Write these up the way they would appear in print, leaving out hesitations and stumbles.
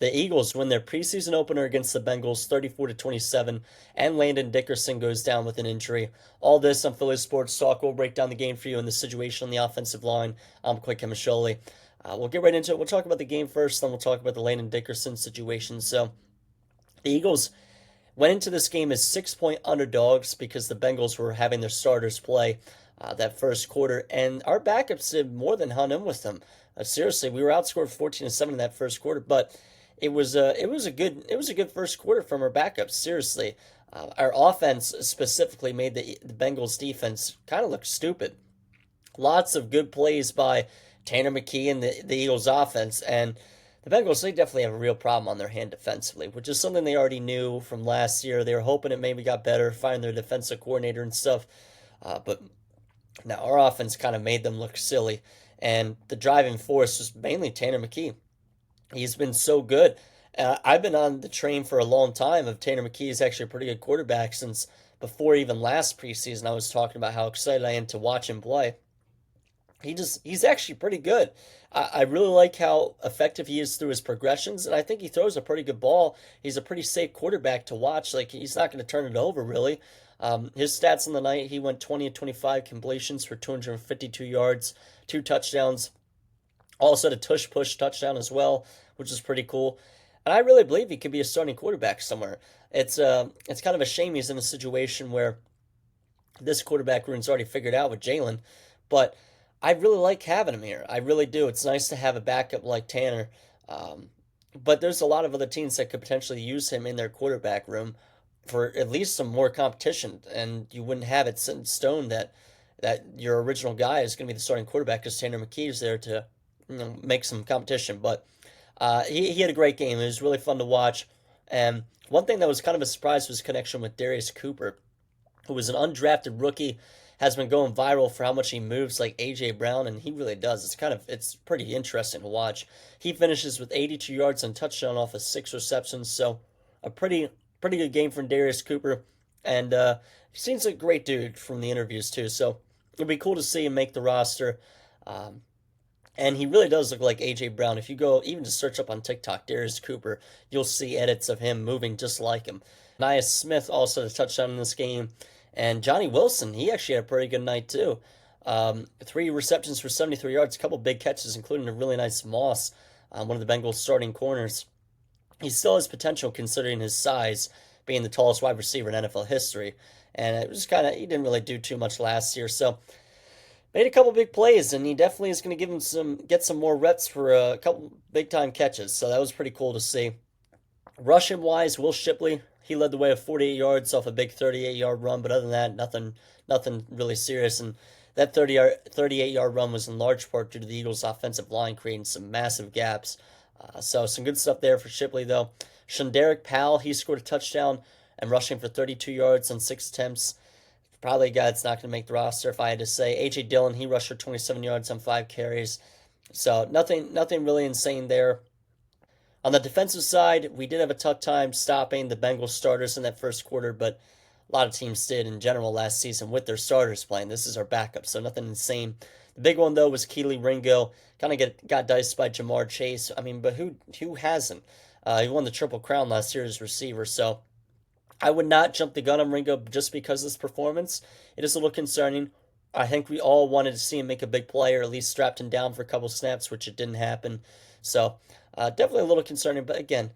The Eagles win their preseason opener against the Bengals 34-27, and Landon Dickerson goes down with an injury. All this on Philly Sports Talk. We'll break down the game for you and the situation on the offensive line. I'm Coy Camiscioli. We'll get right into it. We'll talk about the game first, then we'll talk about the Landon Dickerson situation. So, the Eagles went into this game as 6-point underdogs because the Bengals were having their starters play that first quarter, and our backups did more than hung in with them. Seriously, we were outscored 14-7 in that first quarter, but it was a good first quarter from our backups. Seriously, our offense specifically made the Bengals defense kind of look stupid. Lots of good plays by Tanner McKee and the Eagles offense, and the Bengals, they definitely have a real problem on their hand defensively, which is something they already knew from last year. They were hoping it maybe got better, find their defensive coordinator and stuff. But now our offense kind of made them look silly. And the driving force was mainly Tanner McKee. He's been so good. I've been on the train for a long time of Tanner McKee is actually a pretty good quarterback since before even last preseason. I was talking about how excited I am to watch him play. He's actually pretty good. I really like how effective he is through his progressions, and I think he throws a pretty good ball. He's a pretty safe quarterback to watch. Like he's not going to turn it over really. His stats on the night: he went 20 of 25 completions for 252 yards, 2 touchdowns. Also had a tush push touchdown as well, which is pretty cool. And I really believe he could be a starting quarterback somewhere. It's kind of a shame he's in a situation where this quarterback room's already figured out with Jalen, but I really like having him here. I really do. It's nice to have a backup like Tanner. Um, but there's a lot of other teams that could potentially use him in their quarterback room for at least some more competition, and you wouldn't have it set in stone that your original guy is going to be the starting quarterback because Tanner McKee is there to make some competition. But he had a great game. It was really fun to watch. And one thing that was kind of a surprise was his connection with Darius Cooper, who was an undrafted rookie, has been going viral for how much he moves like AJ Brown, and he really does. It's pretty interesting to watch. He finishes with 82 yards and touchdown off of 6 receptions, so a pretty good game from Darius Cooper, and he seems like a great dude from the interviews too. So it'd be cool to see him make the roster. Um, and he really does look like AJ Brown. If you go even just search up on TikTok, Darius Cooper, you'll see edits of him moving just like him. Nia Smith also had a touchdown in this game. And Johnny Wilson, he actually had a pretty good night too. 3 receptions for 73 yards, a couple big catches, including a really nice Moss, one of the Bengals' starting corners. He still has potential considering his size, being the tallest wide receiver in NFL history. And it was he didn't really do too much last year. So made a couple big plays, and he definitely is going to get some more reps for a couple big time catches. So that was pretty cool to see. Rushing wise, Will Shipley, he led the way of 48 yards off a big 38-yard run, but other than that, nothing really serious. And that 38-yard run was in large part due to the Eagles' offensive line creating some massive gaps. So some good stuff there for Shipley, though. Shunderick Powell, he scored a touchdown and rushing for 32 yards on 6 attempts. Probably a guy that's not going to make the roster if I had to say. A.J. Dillon, he rushed for 27 yards on 5 carries. So nothing really insane there. On the defensive side, we did have a tough time stopping the Bengals starters in that first quarter, but a lot of teams did in general last season with their starters playing. This is our backup, so nothing insane. The big one, though, was Keely Ringo. Kind of got diced by Jamar Chase. I mean, but who hasn't? He won the Triple Crown last year as receiver, so I would not jump the gun on Ringo just because of his performance. It is a little concerning. I think we all wanted to see him make a big play or at least strapped him down for a couple snaps, which it didn't happen. So definitely a little concerning. But again,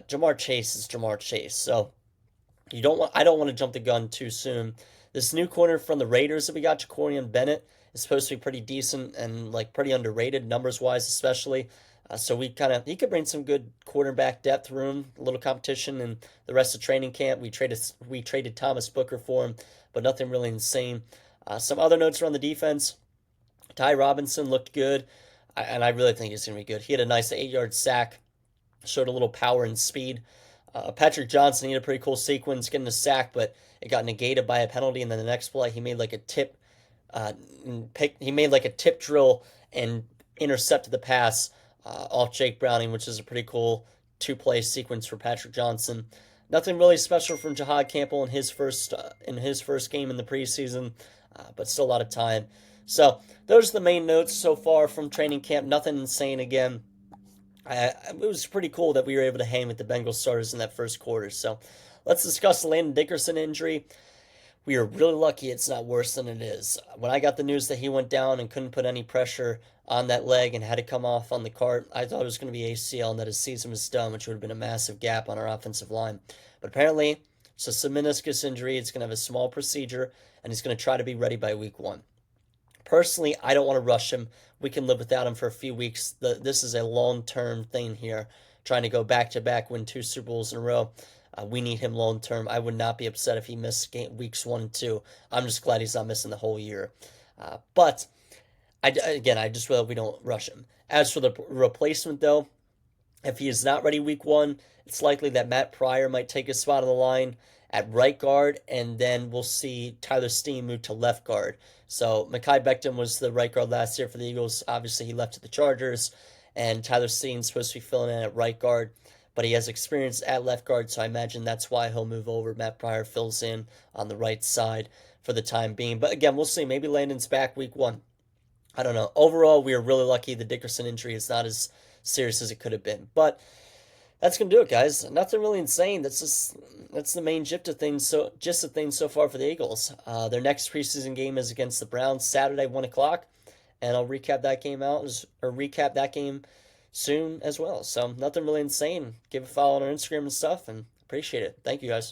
Jamar Chase is Jamar Chase. So I don't want to jump the gun too soon. This new corner from the Raiders that we got, Jacorian Bennett, is supposed to be pretty decent and like pretty underrated numbers wise, especially. So he could bring some good quarterback depth room, a little competition, and the rest of training camp. We traded Thomas Booker for him, but nothing really insane. Some other notes around the defense. Ty Robinson looked good, and I really think he's going to be good. He had a nice 8-yard sack, showed a little power and speed. Patrick Johnson, he had a pretty cool sequence getting a sack, but it got negated by a penalty. And then the next play, he made like a tip, drill and intercepted the pass off Jake Browning, which is a pretty cool 2-play sequence for Patrick Johnson. Nothing really special from Jahad Campbell in his first game in the preseason, but still a lot of time. So those are the main notes so far from training camp. Nothing insane again. It was pretty cool that we were able to hang with the Bengals starters in that first quarter. So let's discuss the Landon Dickerson injury. We are really lucky it's not worse than it is. When I got the news that he went down and couldn't put any pressure on that leg and had to come off on the cart, I thought it was going to be ACL and that his season was done, which would have been a massive gap on our offensive line. But apparently, it's just a meniscus injury. It's going to have a small procedure, and he's going to try to be ready by week 1. Personally, I don't want to rush him. We can live without him for a few weeks. This is a long-term thing here, trying to go back-to-back, win 2 Super Bowls in a row. We need him long-term. I would not be upset if he missed weeks 1 and 2. I'm just glad he's not missing the whole year. But, I just feel we don't rush him. As for the replacement, though, if he is not ready week 1, it's likely that Matt Pryor might take his spot on the line at right guard, and then we'll see Tyler Steen move to left guard. So Mekhi Becton was the right guard last year for the Eagles. Obviously, he left to the Chargers, and Tyler Steen's supposed to be filling in at right guard, but he has experience at left guard, so I imagine that's why he'll move over. Matt Pryor fills in on the right side for the time being. But again, we'll see. Maybe Landon's back week 1. I don't know. Overall, we are really lucky the Dickerson injury is not as serious as it could have been. But that's gonna do it, guys. Nothing really insane. That's the main gist of things. So far for the Eagles. Their next preseason game is against the Browns Saturday 1 o'clock, and I'll recap that game soon as well. So nothing really insane. Give a follow on our Instagram and stuff, and appreciate it. Thank you, guys.